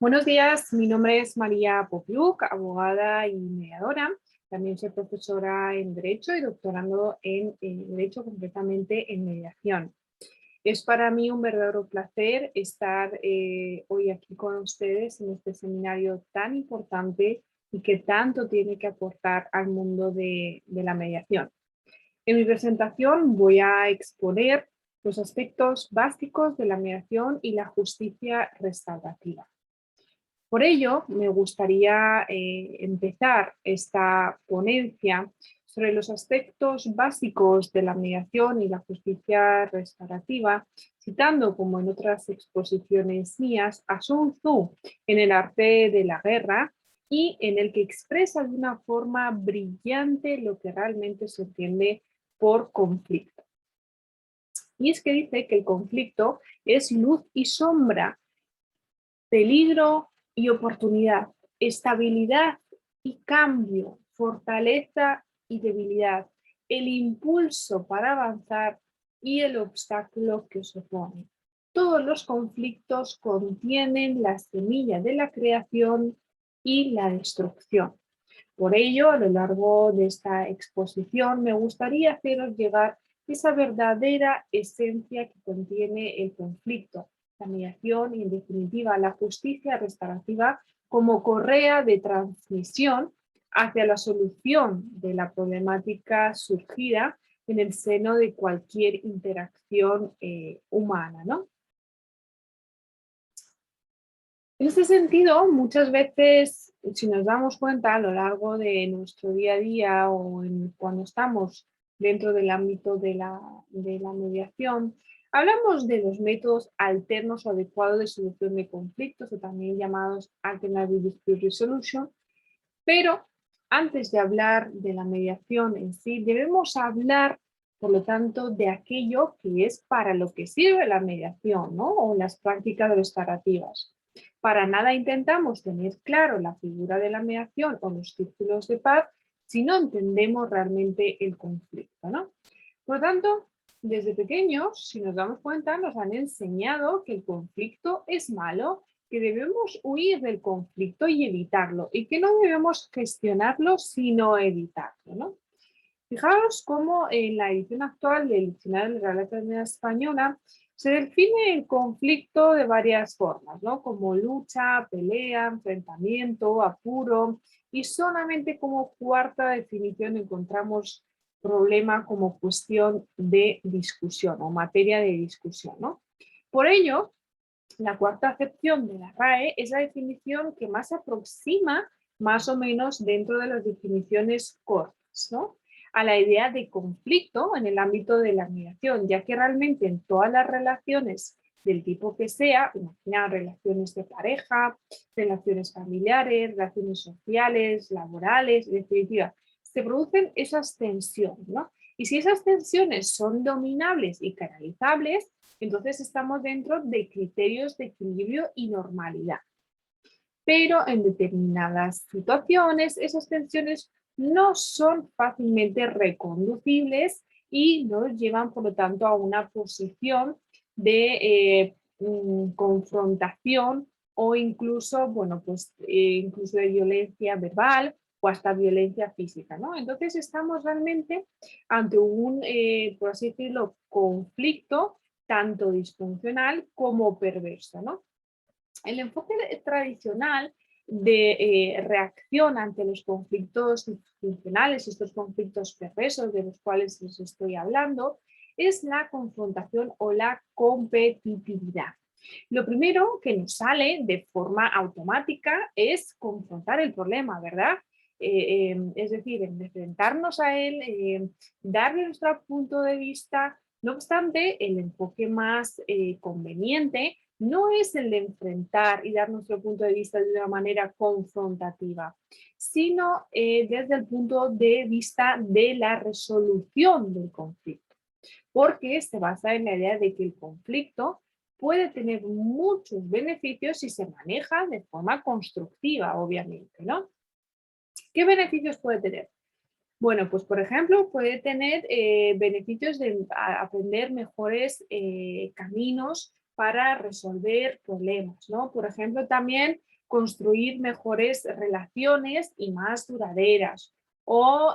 Buenos días, mi nombre es María Popiuk, abogada y mediadora. También soy profesora en Derecho y doctorando en Derecho, completamente en mediación. Es para mí un verdadero placer estar hoy aquí con ustedes en este seminario tan importante y que tanto tiene que aportar al mundo de la mediación. En mi presentación voy a exponer los aspectos básicos de la mediación y la justicia restaurativa. Por ello, me gustaría empezar esta ponencia sobre los aspectos básicos de la mediación y la justicia restaurativa, citando, como en otras exposiciones mías, a Sun Tzu en El arte de la guerra, y en el que expresa de una forma brillante lo que realmente se entiende por conflicto. Y es que dice que el conflicto es luz y sombra, peligro y oportunidad, estabilidad y cambio, fortaleza y debilidad, el impulso para avanzar y el obstáculo que os opone. Todos los conflictos contienen la semilla de la creación y la destrucción. Por ello, a lo largo de esta exposición, me gustaría haceros llegar esa verdadera esencia que contiene el conflicto, la mediación y, en definitiva, la justicia restaurativa como correa de transmisión hacia la solución de la problemática surgida en el seno de cualquier interacción humana, ¿no? En este sentido, muchas veces, si nos damos cuenta a lo largo de nuestro día a día o cuando estamos dentro del ámbito de la mediación, hablamos de los métodos alternos o adecuados de solución de conflictos, o también llamados Alternative Dispute Resolution, pero antes de hablar de la mediación en sí, debemos hablar, por lo tanto, de aquello que es para lo que sirve la mediación, ¿no? O las prácticas restaurativas. Para nada intentamos tener claro la figura de la mediación o los círculos de paz si no entendemos realmente el conflicto, ¿no? Por lo tanto, desde pequeños, si nos damos cuenta, nos han enseñado que el conflicto es malo, que debemos huir del conflicto y evitarlo, y que no debemos gestionarlo sino evitarlo, ¿no? Fijaos cómo en la edición actual del Diccionario de la Real Academia Española se define el conflicto de varias formas, ¿no? Como lucha, pelea, enfrentamiento, apuro, y solamente como cuarta definición encontramos problema como cuestión de discusión o materia de discusión, ¿no? Por ello, la cuarta acepción de la RAE es la definición que más se aproxima más o menos dentro de las definiciones cortas, ¿no? A la idea de conflicto en el ámbito de la mediación, ya que realmente en todas las relaciones del tipo que sea, imagina relaciones de pareja, relaciones familiares, relaciones sociales, laborales, en definitiva, se producen esas tensiones, ¿no? Y si esas tensiones son dominables y canalizables, entonces estamos dentro de criterios de equilibrio y normalidad. Pero en determinadas situaciones esas tensiones no son fácilmente reconducibles y nos llevan, por lo tanto, a una posición de confrontación o incluso, bueno, pues incluso de violencia verbal o hasta violencia física, ¿no? Entonces estamos realmente ante un, por así decirlo, conflicto tanto disfuncional como perverso, ¿no? El enfoque tradicional de reacción ante los conflictos disfuncionales, estos conflictos perversos de los cuales les estoy hablando, es la confrontación o la competitividad. Lo primero que nos sale de forma automática es confrontar el problema, ¿verdad? Es decir, enfrentarnos a él, darle nuestro punto de vista. No obstante, el enfoque más conveniente no es el de enfrentar y dar nuestro punto de vista de una manera confrontativa, sino desde el punto de vista de la resolución del conflicto, porque se basa en la idea de que el conflicto puede tener muchos beneficios si se maneja de forma constructiva, obviamente, ¿no? ¿Qué beneficios puede tener? Bueno, pues por ejemplo, puede tener beneficios de aprender mejores caminos para resolver problemas, ¿no? Por ejemplo, también construir mejores relaciones y más duraderas. O,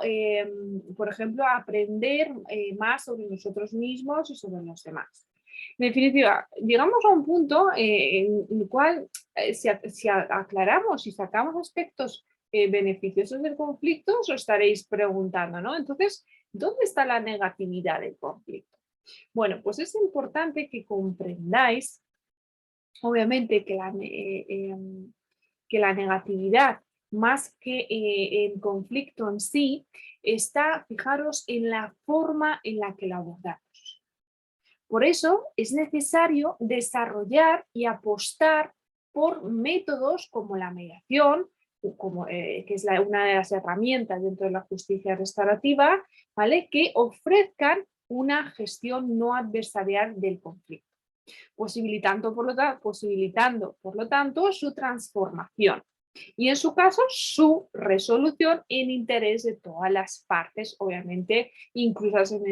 por ejemplo, aprender más sobre nosotros mismos y sobre los demás. En definitiva, llegamos a un punto en el cual si aclaramos y sacamos aspectos beneficiosos del conflicto, os lo estaréis preguntando, ¿no? Entonces, ¿dónde está la negatividad del conflicto? Bueno, pues es importante que comprendáis, obviamente, que la negatividad, más que el conflicto en sí, está, fijaros, en la forma en la que lo abordamos. Por eso es necesario desarrollar y apostar por métodos como la mediación, que es una de las herramientas dentro de la justicia restaurativa, ¿vale? Que ofrezcan una gestión no adversarial del conflicto, posibilitando por lo tanto su transformación y en su caso su resolución en interés de todas las partes, obviamente inclusas en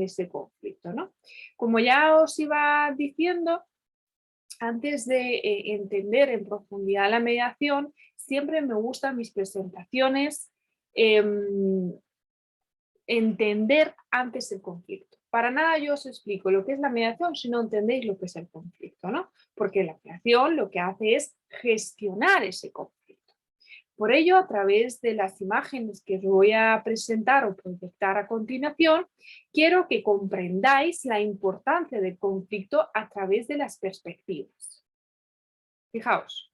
ese conflicto, ¿no? Como ya os iba diciendo, antes de entender en profundidad la mediación, siempre me gustan mis presentaciones entender antes el conflicto. Para nada yo os explico lo que es la mediación si no entendéis lo que es el conflicto, ¿no? Porque la mediación lo que hace es gestionar ese conflicto. Por ello, a través de las imágenes que os voy a presentar o proyectar a continuación, quiero que comprendáis la importancia del conflicto a través de las perspectivas. Fijaos.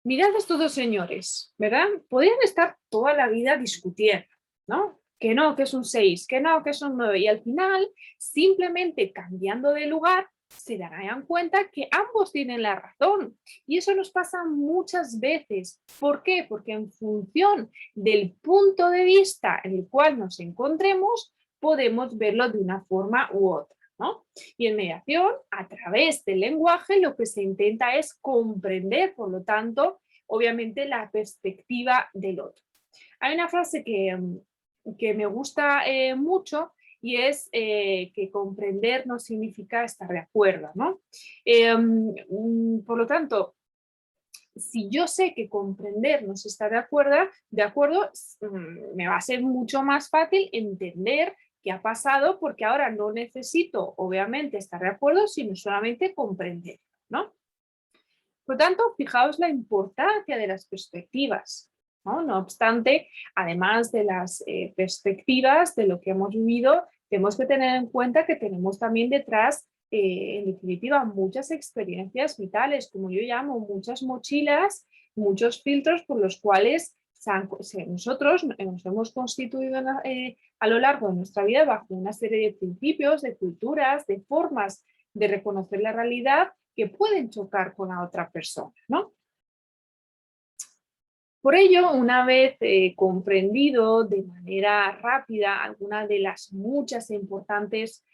Mirad a estos dos señores, ¿verdad? Podrían estar toda la vida discutiendo, ¿no? Que no, que es un 6, que no, que es un 9. Y al final, simplemente cambiando de lugar, se darán cuenta que ambos tienen la razón. Y eso nos pasa muchas veces. ¿Por qué? Porque en función del punto de vista en el cual nos encontremos, podemos verlo de una forma u otra, ¿no? Y en mediación, a través del lenguaje, lo que se intenta es comprender, por lo tanto, obviamente la perspectiva del otro. Hay una frase que me gusta mucho y es que comprender no significa estar de acuerdo, ¿no? Por lo tanto, si yo sé que comprender no se está de acuerdo, me va a ser mucho más fácil entender qué ha pasado porque ahora no necesito, obviamente, estar de acuerdo, sino solamente comprender, ¿no? Por lo tanto, fijaos la importancia de las perspectivas, ¿no? No obstante, además de las perspectivas de lo que hemos vivido, tenemos que tener en cuenta que tenemos también detrás, en definitiva, muchas experiencias vitales, como yo llamo, muchas mochilas, muchos filtros por los cuales nosotros nos hemos constituido a lo largo de nuestra vida bajo una serie de principios, de culturas, de formas de reconocer la realidad que pueden chocar con la otra persona, ¿no? Por ello, una vez comprendido de manera rápida algunas de las muchas e importantes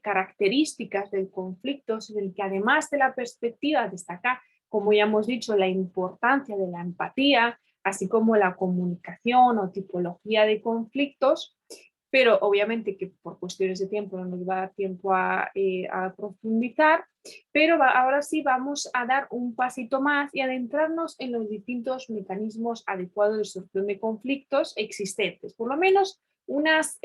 características del conflicto, en el que además de la perspectiva destaca, como ya hemos dicho, la importancia de la empatía, así como la comunicación o tipología de conflictos, pero obviamente que por cuestiones de tiempo no nos va a dar tiempo a profundizar, pero ahora sí vamos a dar un pasito más y adentrarnos en los distintos mecanismos adecuados de solución de conflictos existentes, por lo menos unas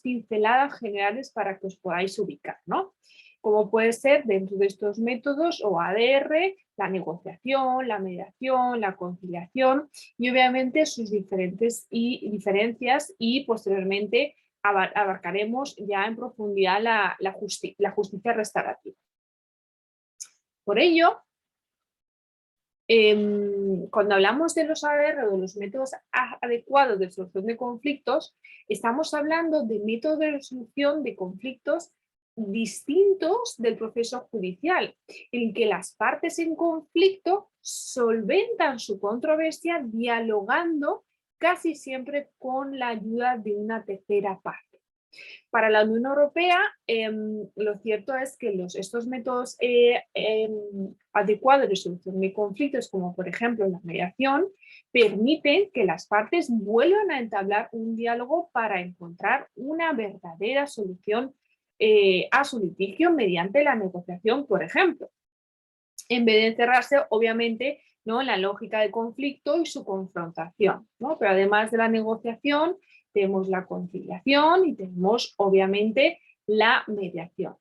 pinceladas generales para que os podáis ubicar, ¿no? Como puede ser dentro de estos métodos o ADR, la negociación, la mediación, la conciliación y obviamente sus diferencias y posteriormente abarcaremos ya en profundidad la justicia restaurativa. Por ello, cuando hablamos de los ADR o de los métodos adecuados de solución de conflictos, estamos hablando de métodos de resolución de conflictos distintos del proceso judicial, en que las partes en conflicto solventan su controversia dialogando casi siempre con la ayuda de una tercera parte. Para la Unión Europea, lo cierto es que estos métodos adecuados de solución de conflictos, como por ejemplo la mediación, permiten que las partes vuelvan a entablar un diálogo para encontrar una verdadera solución a su litigio mediante la negociación, por ejemplo, en vez de encerrarse, obviamente, ¿no?, en la lógica de conflicto y su confrontación, ¿no? Pero además de la negociación, tenemos la conciliación y tenemos, obviamente, la mediación.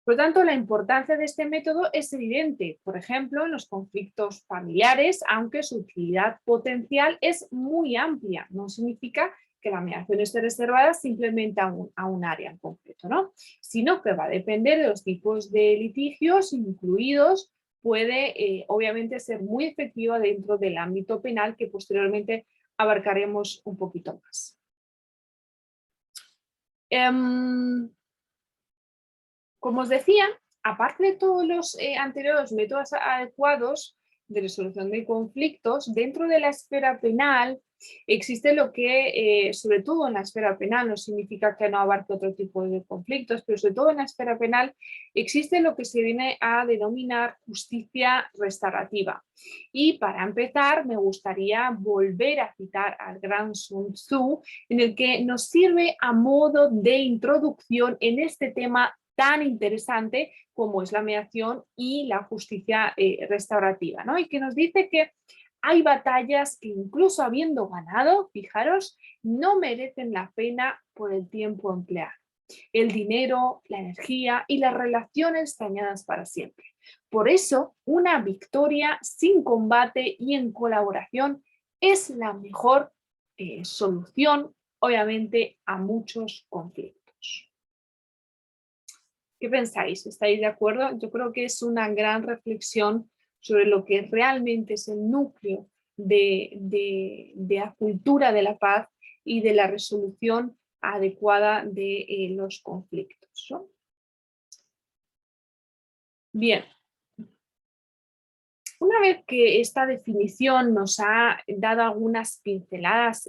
Por lo tanto, la importancia de este método es evidente, por ejemplo, en los conflictos familiares, aunque su utilidad potencial es muy amplia. No significa que la mediación esté reservada simplemente a un área en concreto, ¿no? Sino que va a depender de los tipos de litigios incluidos. Puede, obviamente, ser muy efectiva dentro del ámbito penal, que posteriormente abarcaremos un poquito más. Como os decía, aparte de todos los anteriores métodos adecuados de resolución de conflictos, dentro de la esfera penal existe lo que, sobre todo en la esfera penal, no significa que no abarque otro tipo de conflictos, pero sobre todo en la esfera penal existe lo que se viene a denominar justicia restaurativa. Y para empezar, me gustaría volver a citar al gran Sun Tzu, en el que nos sirve a modo de introducción en este tema tan interesante como es la mediación y la justicia restaurativa, ¿no? Y que nos dice que hay batallas que incluso habiendo ganado, fijaros, no merecen la pena por el tiempo empleado. El dinero, la energía y las relaciones dañadas para siempre. Por eso, una victoria sin combate y en colaboración es la mejor solución, obviamente, a muchos conflictos. ¿Qué pensáis? ¿Estáis de acuerdo? Yo creo que es una gran reflexión sobre lo que realmente es el núcleo de la cultura de la paz y de la resolución adecuada de los conflictos, ¿no? Bien. Una vez que esta definición nos ha dado algunas pinceladas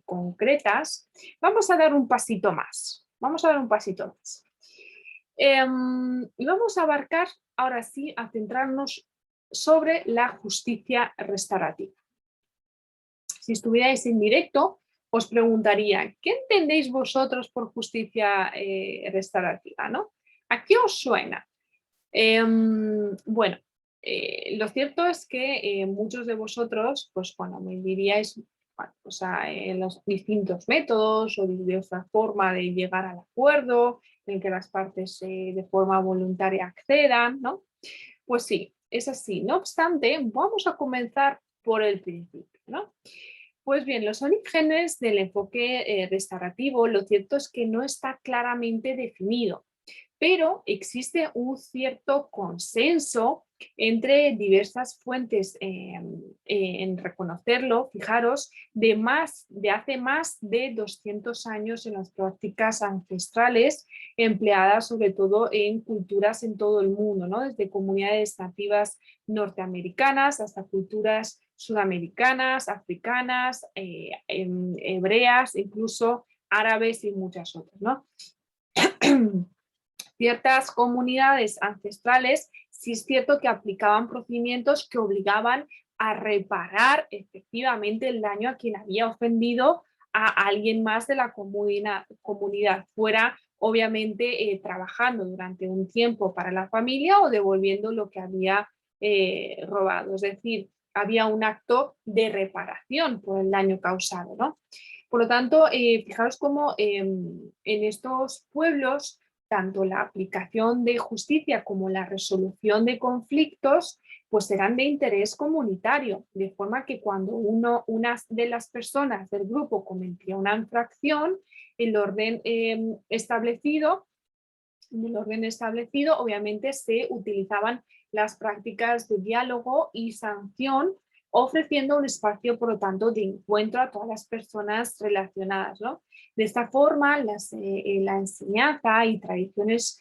concretas, vamos a dar un pasito más. Vamos a dar un pasito más. Y vamos a abarcar, ahora sí, a centrarnos sobre la justicia restaurativa. Si estuvierais en directo, os preguntaría, ¿qué entendéis vosotros por justicia restaurativa, ¿no? ¿A qué os suena? Bueno, lo cierto es que muchos de vosotros, pues bueno, me diríais, bueno, pues los distintos métodos o de otra forma de llegar al acuerdo, en que las partes de forma voluntaria accedan, ¿no? Pues sí, es así. No obstante, vamos a comenzar por el principio, ¿no? Pues bien, los orígenes del enfoque restaurativo, lo cierto es que no está claramente definido, pero existe un cierto consenso entre diversas fuentes en reconocerlo, fijaros, de hace más de 200 años en las prácticas ancestrales empleadas sobre todo en culturas en todo el mundo, ¿no? Desde comunidades nativas norteamericanas hasta culturas sudamericanas, africanas, hebreas, incluso árabes y muchas otras, ¿no? Ciertas comunidades ancestrales sí es cierto que aplicaban procedimientos que obligaban a reparar efectivamente el daño a quien había ofendido a alguien más de la comunidad, fuera obviamente trabajando durante un tiempo para la familia o devolviendo lo que había robado. Es decir, había un acto de reparación por el daño causado, ¿no? Por lo tanto, fijaros cómo en estos pueblos tanto la aplicación de justicia como la resolución de conflictos pues serán de interés comunitario, de forma que cuando una de las personas del grupo cometía una infracción, el orden establecido, obviamente se utilizaban las prácticas de diálogo y sanción, ofreciendo un espacio, por lo tanto, de encuentro a todas las personas relacionadas, ¿no? De esta forma, la enseñanza y tradiciones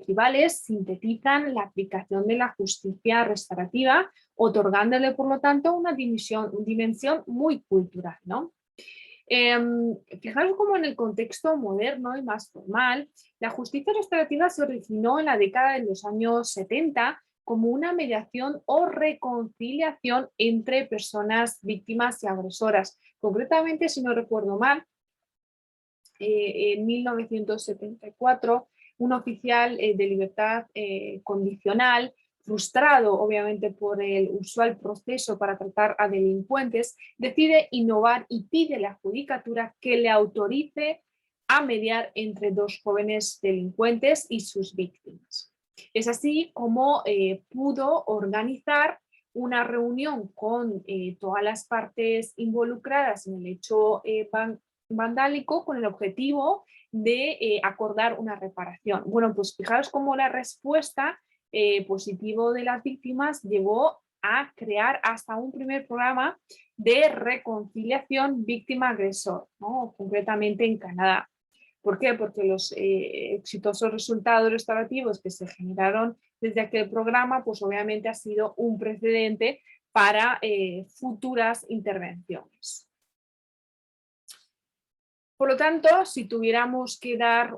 tribales sintetizan la aplicación de la justicia restaurativa, otorgándole, por lo tanto, una dimensión muy cultural, ¿no? Fijaros cómo en el contexto moderno y más formal, la justicia restaurativa se originó en la década de los años 70 como una mediación o reconciliación entre personas víctimas y agresoras. Concretamente, si no recuerdo mal, en 1974, un oficial de libertad condicional, frustrado obviamente por el usual proceso para tratar a delincuentes, decide innovar y pide a la judicatura que le autorice a mediar entre dos jóvenes delincuentes y sus víctimas. Es así como pudo organizar una reunión con todas las partes involucradas en el hecho vandálico con el objetivo de acordar una reparación. Bueno, pues fijaros cómo la respuesta positivo de las víctimas llevó a crear hasta un primer programa de reconciliación víctima-agresor, ¿no? Concretamente en Canadá. ¿Por qué? Porque los exitosos resultados restaurativos que se generaron desde aquel programa, pues obviamente ha sido un precedente para futuras intervenciones. Por lo tanto, si tuviéramos que dar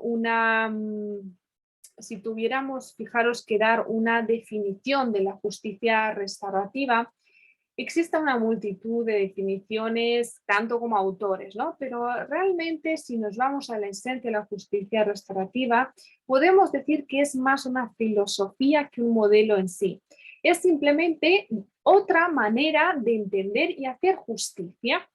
fijaros, que dar una definición de la justicia restaurativa, existe una multitud de definiciones, tanto como autores, ¿no? Pero realmente, si nos vamos a la esencia de la justicia restaurativa, podemos decir que es más una filosofía que un modelo en sí. Es simplemente otra manera de entender y hacer justicia.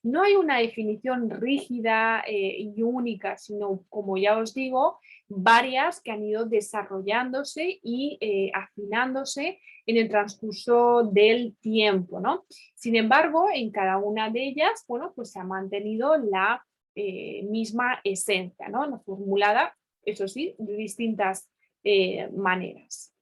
No hay una definición rígida y única, sino, como ya os digo, varias que han ido desarrollándose y afinándose en el transcurso del tiempo, ¿no? Sin embargo, en cada una de ellas, bueno, pues se ha mantenido la misma esencia, ¿no? Formulada, eso sí, de distintas maneras.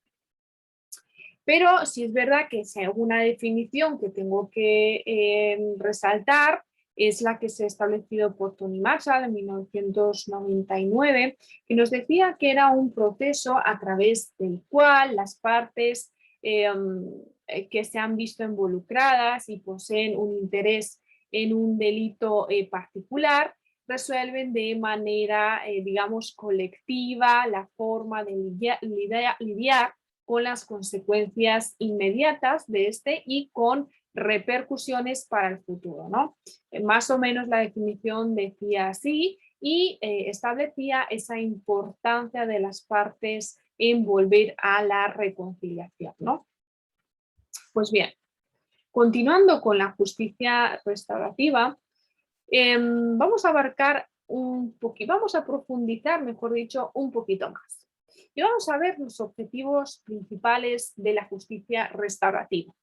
Pero sí es verdad que si hay alguna definición que tengo que resaltar, es la que se ha establecido por Tony Marshall en 1999, que nos decía que era un proceso a través del cual las partes que se han visto involucradas y poseen un interés en un delito particular, resuelven de manera, digamos, colectiva la forma de lidiar con las consecuencias inmediatas de este y con repercusiones para el futuro, ¿no? Más o menos la definición decía así y establecía esa importancia de las partes en volver a la reconciliación, ¿no? Pues bien, continuando con la justicia restaurativa, vamos a abarcar vamos a profundizar, mejor dicho, un poquito más. Y vamos a ver los objetivos principales de la justicia restaurativa.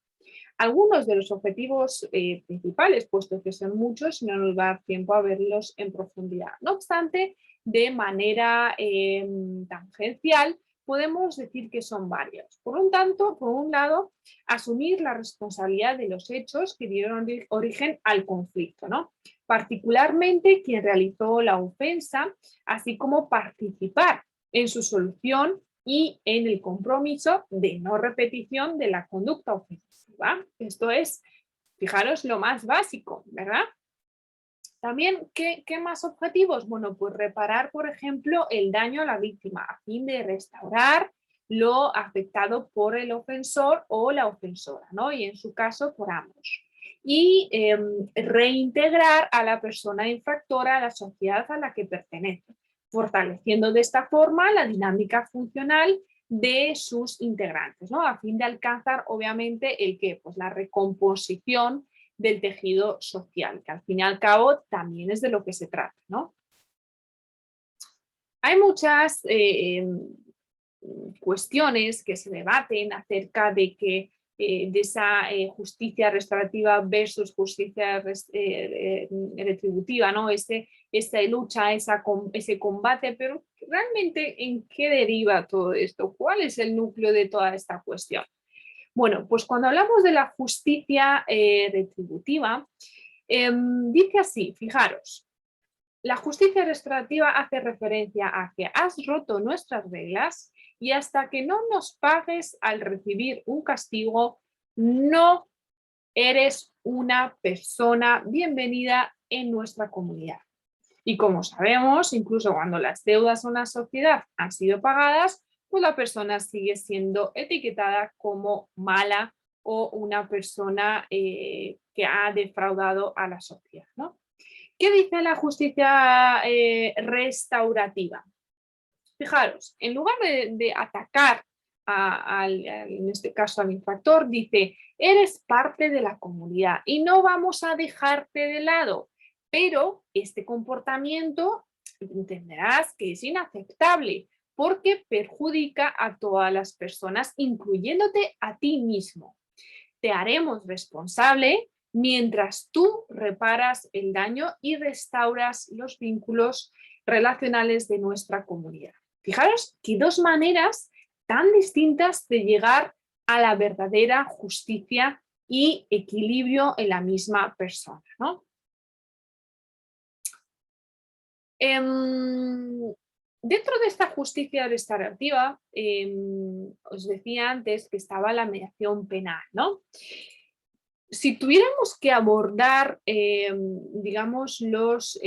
Algunos de los objetivos principales, puesto que son muchos, no nos va a dar tiempo a verlos en profundidad. No obstante, de manera tangencial, podemos decir que son varios. Por un lado, asumir la responsabilidad de los hechos que dieron origen al conflicto, ¿no? Particularmente quien realizó la ofensa, así como participar en su solución y en el compromiso de no repetición de la conducta ofensiva. Esto es, fijaros, lo más básico, ¿verdad? También, ¿qué más objetivos? Bueno, pues reparar, por ejemplo, el daño a la víctima a fin de restaurar lo afectado por el ofensor o la ofensora, ¿no? Y en su caso, por ambos. Y reintegrar a la persona infractora a la sociedad a la que pertenece, fortaleciendo de esta forma la dinámica funcional de sus integrantes, ¿no? A fin de alcanzar, obviamente, el qué, pues la recomposición del tejido social, que al fin y al cabo también es de lo que se trata, ¿no? Hay muchas cuestiones que se debaten acerca de que de esa justicia restaurativa versus justicia retributiva, ¿no? Esa lucha, ese combate, pero realmente ¿en qué deriva todo esto? ¿Cuál es el núcleo de toda esta cuestión? Bueno, pues cuando hablamos de la justicia retributiva, dice así, fijaros, la justicia restaurativa hace referencia a que has roto nuestras reglas y hasta que no nos pagues al recibir un castigo, no eres una persona bienvenida en nuestra comunidad. Y como sabemos, incluso cuando las deudas de una sociedad han sido pagadas, pues la persona sigue siendo etiquetada como mala o una persona que ha defraudado a la sociedad, ¿no? ¿Qué dice la justicia restaurativa? Fijaros, en lugar de atacar en este caso al infractor, dice, eres parte de la comunidad y no vamos a dejarte de lado, pero este comportamiento entenderás que es inaceptable porque perjudica a todas las personas, incluyéndote a ti mismo. Te haremos responsable mientras tú reparas el daño y restauras los vínculos relacionales de nuestra comunidad. Fijaros que dos maneras tan distintas de llegar a la verdadera justicia y equilibrio en la misma persona, ¿no? Dentro de esta justicia restaurativa, os decía antes que estaba la mediación penal, ¿no? Si tuviéramos que abordar, digamos, los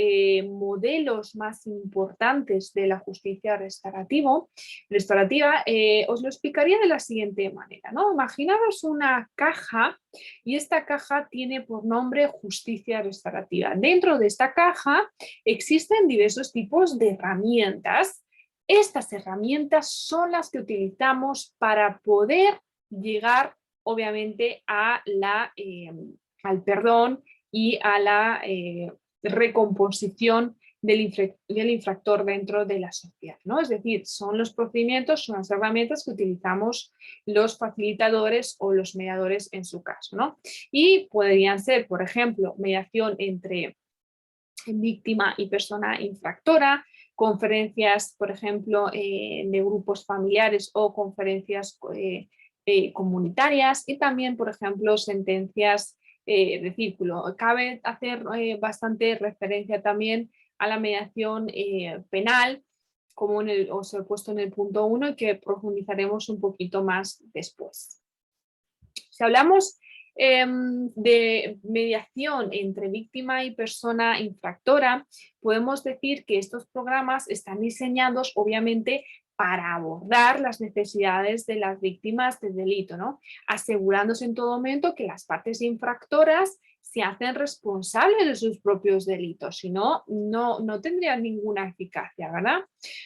modelos más importantes de la justicia restaurativa, os lo explicaría de la siguiente manera, ¿no? Imaginaros una caja y esta caja tiene por nombre justicia restaurativa. Dentro de esta caja existen diversos tipos de herramientas. Estas herramientas son las que utilizamos para poder llegar obviamente al perdón y a la recomposición del infractor dentro de la sociedad, ¿no? Es decir, son los procedimientos, son las herramientas que utilizamos los facilitadores o los mediadores en su caso, ¿no? Y podrían ser, por ejemplo, mediación entre víctima y persona infractora, conferencias, por ejemplo, de grupos familiares o conferencias comunitarias y también, por ejemplo, sentencias de círculo. Cabe hacer bastante referencia también a la mediación penal, como os he puesto en el punto 1 y que profundizaremos un poquito más después. Si hablamos de mediación entre víctima y persona infractora, podemos decir que estos programas están diseñados obviamente para abordar las necesidades de las víctimas del delito, ¿no? Asegurándose en todo momento que las partes infractoras se hacen responsables de sus propios delitos, si no, no tendrían ninguna eficacia, ¿verdad?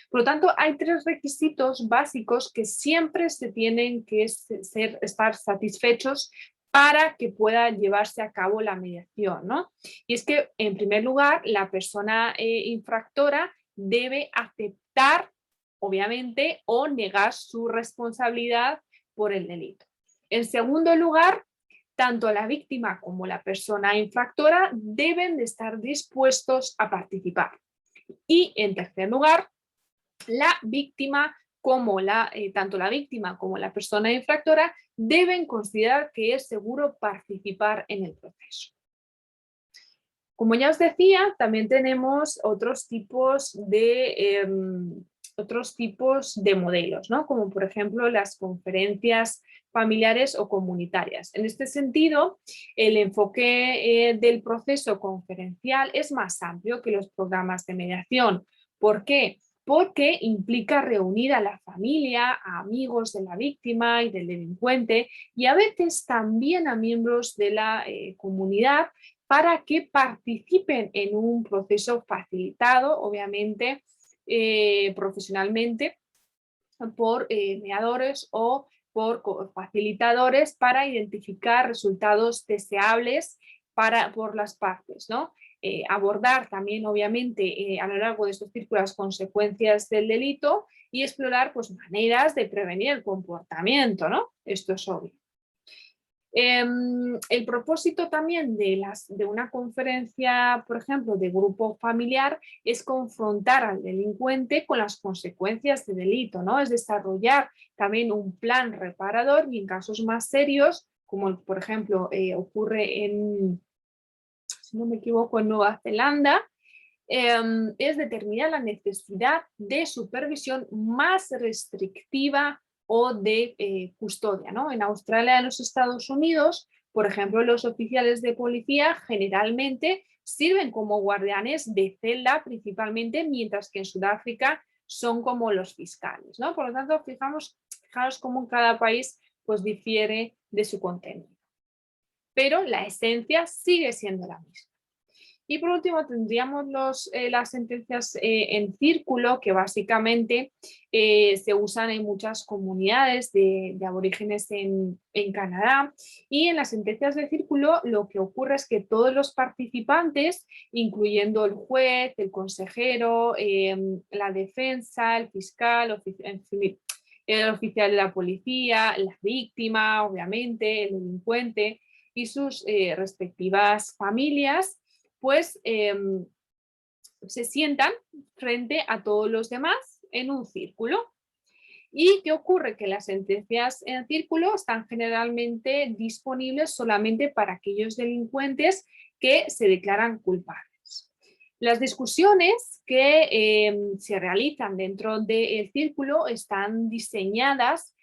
Por lo tanto, hay tres requisitos básicos que siempre se tienen que estar satisfechos para que pueda llevarse a cabo la mediación, ¿no? Y es que, en primer lugar, la persona infractora debe aceptar, obviamente, o negar su responsabilidad por el delito. En segundo lugar, tanto la víctima como la persona infractora deben de estar dispuestos a participar. Y en tercer lugar, la víctima tanto la víctima como la persona infractora deben considerar que es seguro participar en el proceso. Como ya os decía, también tenemos otros tipos de modelos, ¿no? Como por ejemplo las conferencias familiares o comunitarias. En este sentido, el enfoque del proceso conferencial es más amplio que los programas de mediación. ¿Por qué? Porque implica reunir a la familia, a amigos de la víctima y del delincuente y a veces también a miembros de la comunidad para que participen en un proceso facilitado, obviamente, profesionalmente, por mediadores o por facilitadores para identificar resultados deseables por las partes, ¿no? Abordar también, obviamente, a lo largo de estos círculos las consecuencias del delito y explorar pues, maneras de prevenir el comportamiento, ¿no? Esto es obvio. El propósito también de una conferencia, por ejemplo, de grupo familiar, es confrontar al delincuente con las consecuencias del delito, ¿no? Es desarrollar también un plan reparador y en casos más serios, como por ejemplo ocurre si no me equivoco, en Nueva Zelanda, es determinar la necesidad de supervisión más restrictiva o de custodia, ¿no? En Australia y en los Estados Unidos, por ejemplo, los oficiales de policía generalmente sirven como guardianes de celda principalmente, mientras que en Sudáfrica son como los fiscales, ¿no? Por lo tanto, fijaros cómo en cada país pues difiere de su contenido. Pero la esencia sigue siendo la misma. Y por último tendríamos las sentencias en círculo, que básicamente se usan en muchas comunidades de aborígenes en Canadá. Y en las sentencias de círculo lo que ocurre es que todos los participantes, incluyendo el juez, el consejero, la defensa, el fiscal, el oficial de la policía, la víctima, obviamente, el delincuente y sus respectivas familias, pues se sientan frente a todos los demás en un círculo. ¿Y qué ocurre? Que las sentencias en círculo están generalmente disponibles solamente para aquellos delincuentes que se declaran culpables. Las discusiones que se realizan dentro del círculo están diseñadas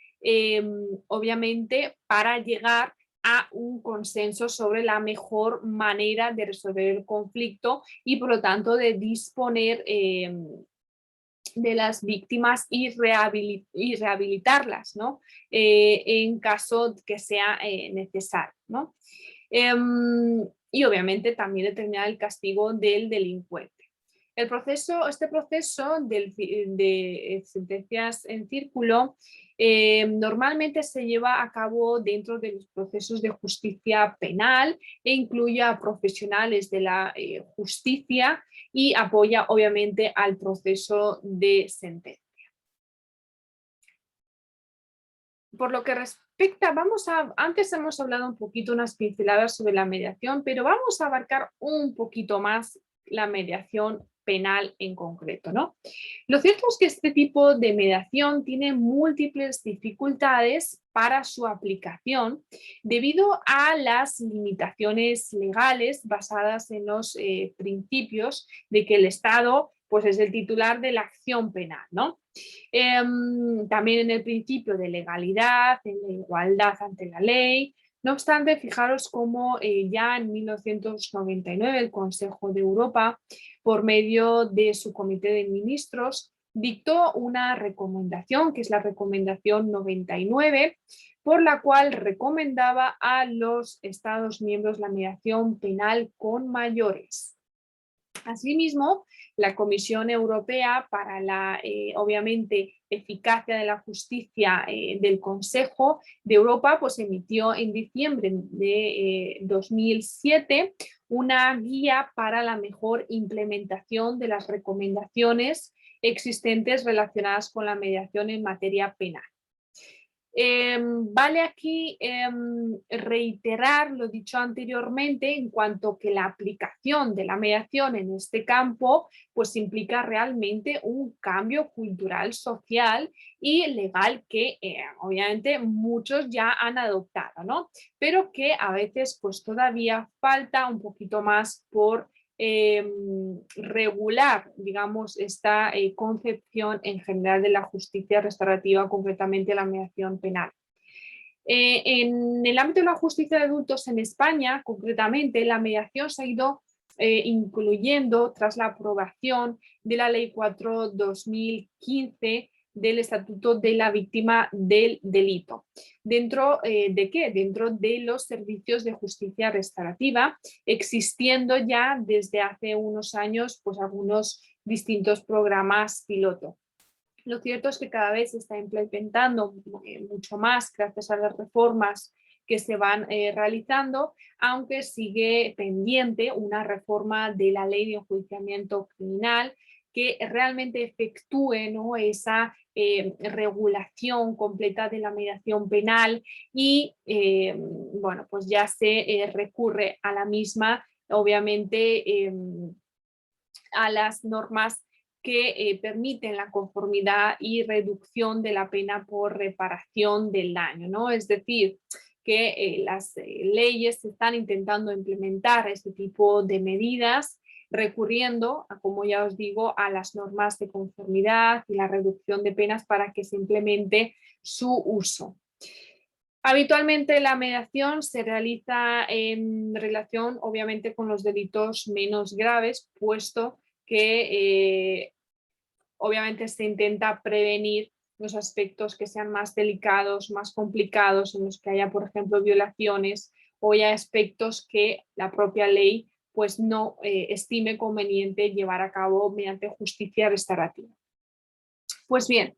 obviamente para llegar a un consenso sobre la mejor manera de resolver el conflicto y por lo tanto de disponer de las víctimas y rehabilitarlas, ¿no? En caso que sea necesario, ¿no? Y obviamente también determinar el castigo del delincuente. Este proceso de sentencias en círculo normalmente se lleva a cabo dentro de los procesos de justicia penal e incluye a profesionales de la justicia y apoya obviamente al proceso de sentencia. Por lo que respecta, antes hemos hablado un poquito, unas pinceladas sobre la mediación, pero vamos a abarcar un poquito más la mediación penal en concreto, ¿no? Lo cierto es que este tipo de mediación tiene múltiples dificultades para su aplicación debido a las limitaciones legales basadas en los principios de que el Estado pues, es el titular de la acción penal, ¿no? También en el principio de legalidad, en la igualdad ante la ley. No obstante, fijaros cómo ya en 1999 el Consejo de Europa, por medio de su Comité de Ministros, dictó una recomendación, que es la recomendación 99, por la cual recomendaba a los Estados miembros la mediación penal con mayores. Asimismo, la Comisión Europea para la, obviamente, eficacia de la justicia del Consejo de Europa, pues emitió en diciembre de 2007 una guía para la mejor implementación de las recomendaciones existentes relacionadas con la mediación en materia penal. Vale aquí reiterar lo dicho anteriormente en cuanto que la aplicación de la mediación en este campo pues implica realmente un cambio cultural, social y legal que obviamente muchos ya han adoptado, ¿no? Pero que a veces pues todavía falta un poquito más por regular, digamos, esta concepción en general de la justicia restaurativa, concretamente la mediación penal. En el ámbito de la justicia de adultos en España, concretamente, la mediación se ha ido incluyendo tras la aprobación de la Ley 4/2015 del Estatuto de la Víctima del Delito. ¿Dentro de qué? Dentro de los servicios de justicia restaurativa, existiendo ya desde hace unos años pues algunos distintos programas piloto. Lo cierto es que cada vez se está implementando mucho más gracias a las reformas que se van realizando, aunque sigue pendiente una reforma de la ley de enjuiciamiento criminal que realmente efectúe, ¿no?, esa regulación completa de la mediación penal y bueno, pues ya se recurre a la misma, obviamente a las normas que permiten la conformidad y reducción de la pena por reparación del daño, ¿no? Es decir, que las leyes están intentando implementar este tipo de medidas recurriendo, como ya os digo, a las normas de conformidad y la reducción de penas para que se implemente su uso. Habitualmente la mediación se realiza en relación, obviamente, con los delitos menos graves, puesto que obviamente se intenta prevenir los aspectos que sean más delicados, más complicados, en los que haya, por ejemplo, violaciones o haya aspectos que la propia ley pues no estime conveniente llevar a cabo mediante justicia restaurativa. Pues bien,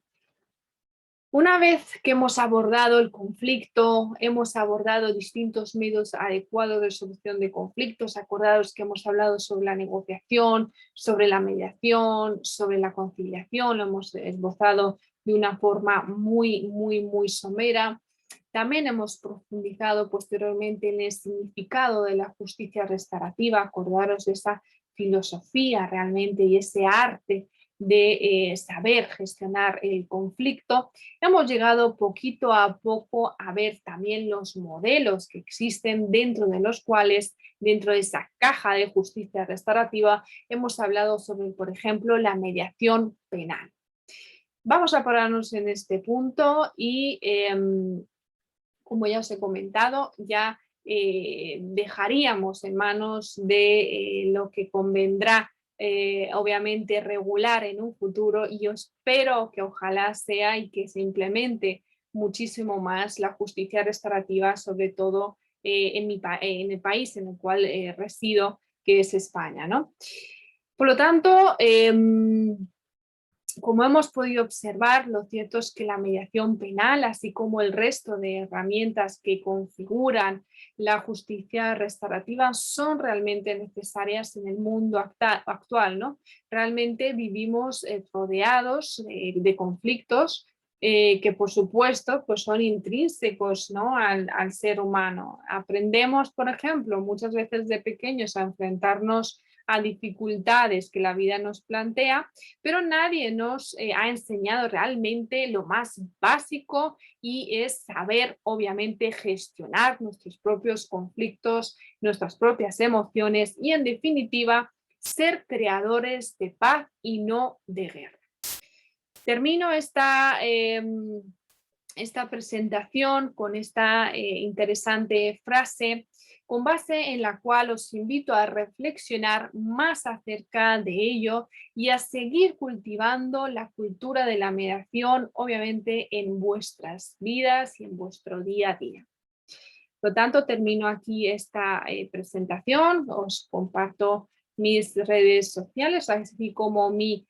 una vez que hemos abordado el conflicto, hemos abordado distintos medios adecuados de solución de conflictos, acordados que hemos hablado sobre la negociación, sobre la mediación, sobre la conciliación, lo hemos esbozado de una forma muy somera. También hemos profundizado posteriormente en el significado de la justicia restaurativa, acordaros de esa filosofía realmente y ese arte de saber gestionar el conflicto. Hemos llegado poquito a poco a ver también los modelos que existen dentro de los cuales, dentro de esa caja de justicia restaurativa, hemos hablado sobre, por ejemplo, la mediación penal. Vamos a pararnos en este punto y, como ya os he comentado, ya dejaríamos en manos de lo que convendrá obviamente regular en un futuro, y yo espero que ojalá sea y que se implemente muchísimo más la justicia restaurativa, sobre todo en el país en el cual resido, que es España, ¿no? Por lo tanto, como hemos podido observar, lo cierto es que la mediación penal, así como el resto de herramientas que configuran la justicia restaurativa, son realmente necesarias en el mundo actual, ¿no? Realmente vivimos rodeados de conflictos que, por supuesto, pues son intrínsecos, ¿no? al ser humano. Aprendemos, por ejemplo, muchas veces de pequeños a enfrentarnos a dificultades que la vida nos plantea, pero nadie nos ha enseñado realmente lo más básico, y es saber, obviamente, gestionar nuestros propios conflictos, nuestras propias emociones y, en definitiva, ser creadores de paz y no de guerra. Termino esta presentación con esta interesante frase, con base en la cual os invito a reflexionar más acerca de ello y a seguir cultivando la cultura de la mediación, obviamente, en vuestras vidas y en vuestro día a día. Por lo tanto, termino aquí esta presentación, os comparto mis redes sociales, así como mi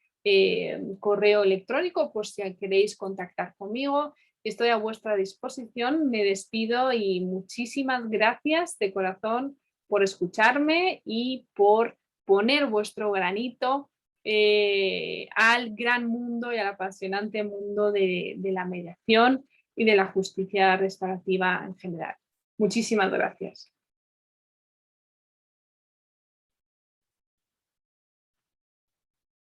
correo electrónico, por si queréis contactar conmigo. Estoy a vuestra disposición, me despido y muchísimas gracias de corazón por escucharme y por poner vuestro granito al gran mundo y al apasionante mundo de la mediación y de la justicia restaurativa en general. Muchísimas gracias.